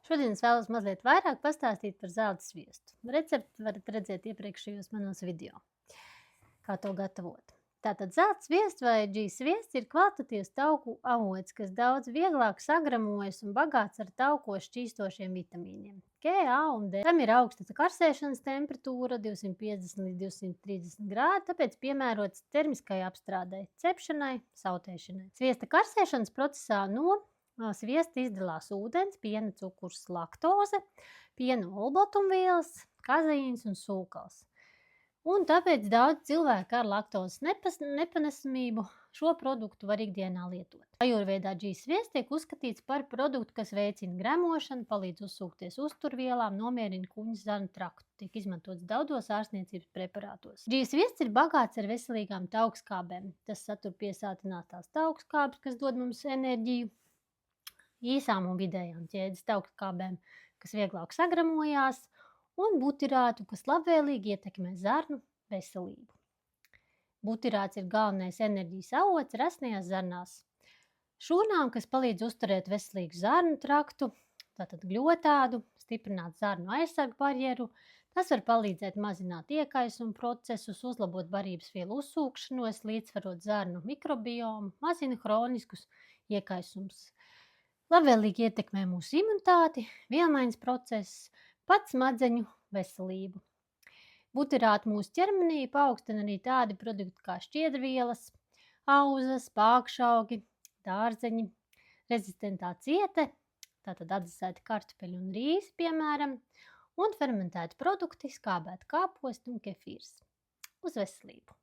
Šodien es vēlos mazliet vairāk pastāstīt par zelta sviestu. Recepti varat redzēt iepriekšējos manos video, kā to gatavot. Tātad zelta sviests vai G sviests ir kvalitatīvs tauku avots, kas daudz vieglāk sagramojas un bagāts ar tauko šķīstošiem vitamīniem. K, A un D. Tam ir augsta karsēšanas temperatūra 250 līdz 230 grādi, tāpēc piemērots termiskai apstrādei, cepšanai, sautēšanai. Sviesta karsēšanas procesā no sviesta izdalās ūdens, piena, cukurs, laktoze, piena olbaltumvielas, kazeīns un sūkals. Un tāpēc daudz cilvēku ar laktozes nepanesamību šo produktu var ikdienā lietot. Ajurvēdā G sviests tiek uzskatīts par produktu, kas veicina gremošanu, palīdz uzsūkties uzturvielām, nomierina kuņģa zarnu traktu. Tiek izmantots daudzos ārstniecības preparātos. G sviests ir bagāts ar veselīgām taukskābēm. Tas satur piesātinātās taukskābes, kas dod mums enerģiju, īsām un vidējām ķēdes taukskābēm, kas vieglāk sagramojās, un butirātu, kas labvēlīgi ietekmē zarnu veselību. Butirāts ir galvenais enerģijas avots rasnajās zarnās. Šūnām, kas palīdz uzturēt veselīgu zarnu traktu, tātad gļotādu, stiprināt zarnu aizsargu barjeru, tas var palīdzēt mazināt iekaisumu procesus, uzlabot barības vielu uzsūkšanos, līdzsvarot zarnu mikrobiomu, mazina hroniskus iekaisumus. Labvēlīgi ietekmē mūsu imunitāti, vielmaiņas procesus, pat smadzeņu veselību. Butirāti mūsu ķermenī paaugstina arī tādi produkti kā šķiedrvielas, auzas, pākšaugi, dārzeņi, rezistentā ciete, tātad atdzesēti kartupeļi un rīsi, piemēram, un fermentēti produkti, skābēti kāposti un kefīrs. Uz veselību!